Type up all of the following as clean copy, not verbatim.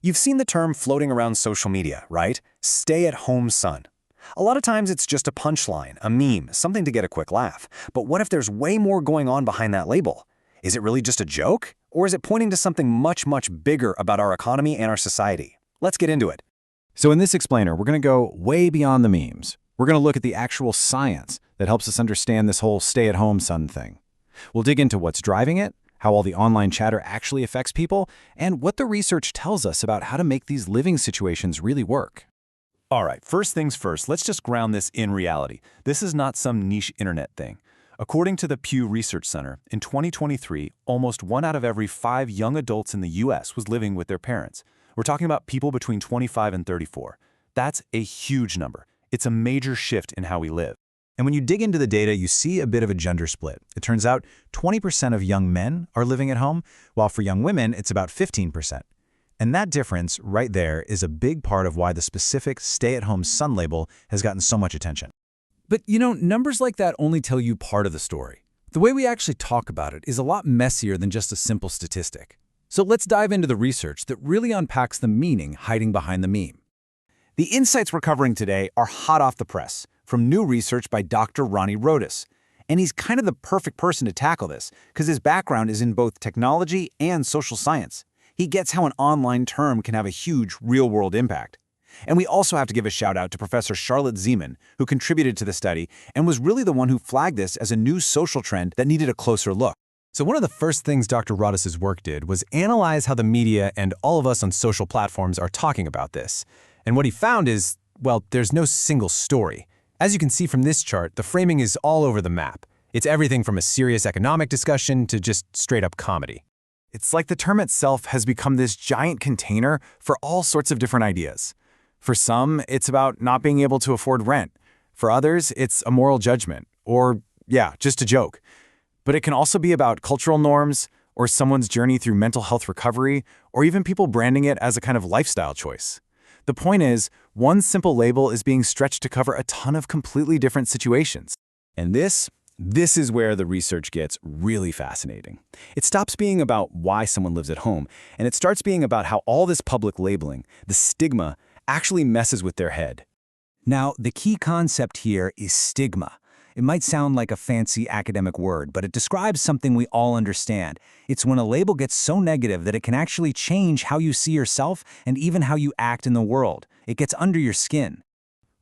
You've seen the term floating around social media, right? Stay at home son. A lot of times it's just a punchline, a meme, something to get a quick laugh. But what if there's way more going on behind that label? Is it really just a joke? Or is it pointing to something much, much bigger about our economy and our society? Let's get into it. So in this explainer, we're going to go way beyond the memes. We're going to look at the actual science that helps us understand this whole stay-at-home son thing. We'll dig into what's driving it, how all the online chatter actually affects people, and what the research tells us about how to make these living situations really work. All right, first things first, let's just ground this in reality. This is not some niche internet thing. According to the Pew Research Center, in 2023, almost 1 out of every 5 young adults in the U.S. was living with their parents. We're talking about people between 25 and 34. That's a huge number. It's a major shift in how we live. And when you dig into the data, you see a bit of a gender split. It turns out 20% of young men are living at home, while for young women, it's about 15%. And that difference right there is a big part of why the specific stay-at-home son label has gotten so much attention. But numbers like that only tell you part of the story. The way we actually talk about it is a lot messier than just a simple statistic. So let's dive into the research that really unpacks the meaning hiding behind the meme. The insights we're covering today are hot off the press, from new research by Dr. Ronnie Rodas. And he's kind of the perfect person to tackle this, because his background is in both technology and social science. He gets how an online term can have a huge real-world impact. And we also have to give a shout-out to Professor Charlotte Zeman, who contributed to the study and was really the one who flagged this as a new social trend that needed a closer look. So one of the first things Dr. Rodas's work did was analyze how the media and all of us on social platforms are talking about this. And what he found is, well, there's no single story. As you can see from this chart, the framing is all over the map. It's everything from a serious economic discussion to just straight-up comedy. It's like the term itself has become this giant container for all sorts of different ideas. For some, it's about not being able to afford rent. For others, it's a moral judgment, or, yeah, just a joke. But it can also be about cultural norms, or someone's journey through mental health recovery, or even people branding it as a kind of lifestyle choice. The point is, one simple label is being stretched to cover a ton of completely different situations. And this is where the research gets really fascinating. It stops being about why someone lives at home, and it starts being about how all this public labeling, the stigma, actually messes with their head. Now, the key concept here is stigma. It might sound like a fancy academic word, but it describes something we all understand. It's when a label gets so negative that it can actually change how you see yourself and even how you act in the world. It gets under your skin.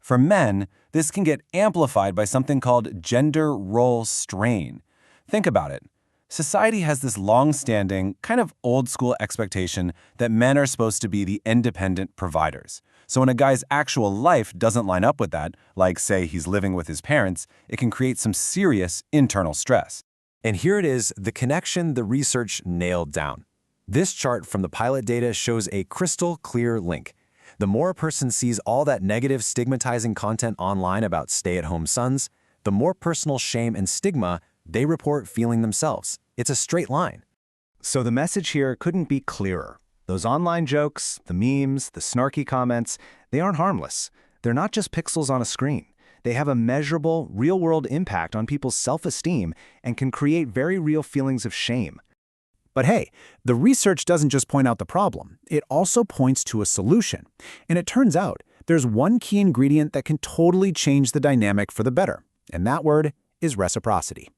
For men, this can get amplified by something called gender role strain. Think about it. Society has this long-standing, kind of old-school expectation that men are supposed to be the independent providers. So when a guy's actual life doesn't line up with that, like say he's living with his parents, it can create some serious internal stress. And here it is, the connection the research nailed down. This chart from the pilot data shows a crystal clear link. The more a person sees all that negative, stigmatizing content online about stay-at-home sons, the more personal shame and stigma they report feeling themselves. It's a straight line. So the message here couldn't be clearer. Those online jokes, the memes, the snarky comments, they aren't harmless. They're not just pixels on a screen. They have a measurable, real-world impact on people's self-esteem and can create very real feelings of shame. But hey, the research doesn't just point out the problem. It also points to a solution. And it turns out there's one key ingredient that can totally change the dynamic for the better. And that word is reciprocity.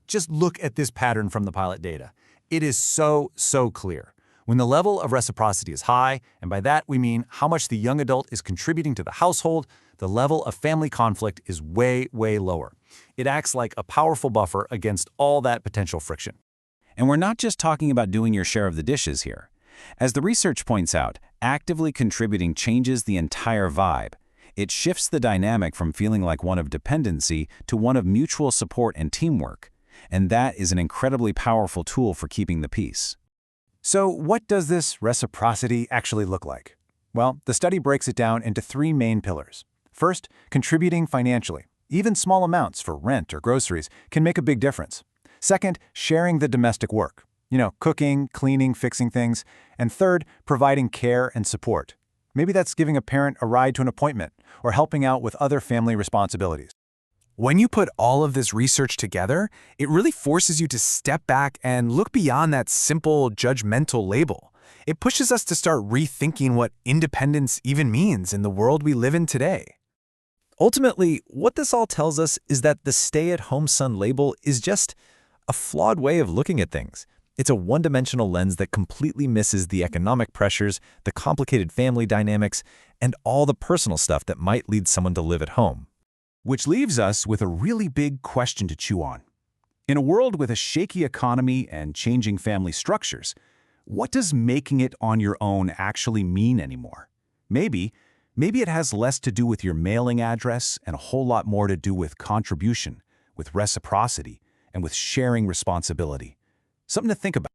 Just look at this pattern from the pilot data. It is so clear. When the level of reciprocity is high, and by that we mean how much the young adult is contributing to the household, the level of family conflict is way lower. It acts like a powerful buffer against all that potential friction. And we're not just talking about doing your share of the dishes here. As the research points out, actively contributing changes the entire vibe. It shifts the dynamic from feeling like one of dependency to one of mutual support and teamwork. And that is an incredibly powerful tool for keeping the peace. So what does this reciprocity actually look like? Well, the study breaks it down into 3 main pillars. First, contributing financially. Even small amounts for rent or groceries can make a big difference. Second, sharing the domestic work. Cooking, cleaning, fixing things. And third, providing care and support. Maybe that's giving a parent a ride to an appointment or helping out with other family responsibilities. When you put all of this research together, it really forces you to step back and look beyond that simple, judgmental label. it pushes us to start rethinking what independence even means in the world we live in today. Ultimately, what this all tells us is that the stay-at-home son label is just a flawed way of looking at things. It's a one-dimensional lens that completely misses the economic pressures, the complicated family dynamics, and all the personal stuff that might lead someone to live at home. Which leaves us with a really big question to chew on. In a world with a shaky economy and changing family structures, what does making it on your own actually mean anymore? Maybe it has less to do with your mailing address and a whole lot more to do with contribution, with reciprocity, and with sharing responsibility. Something to think about.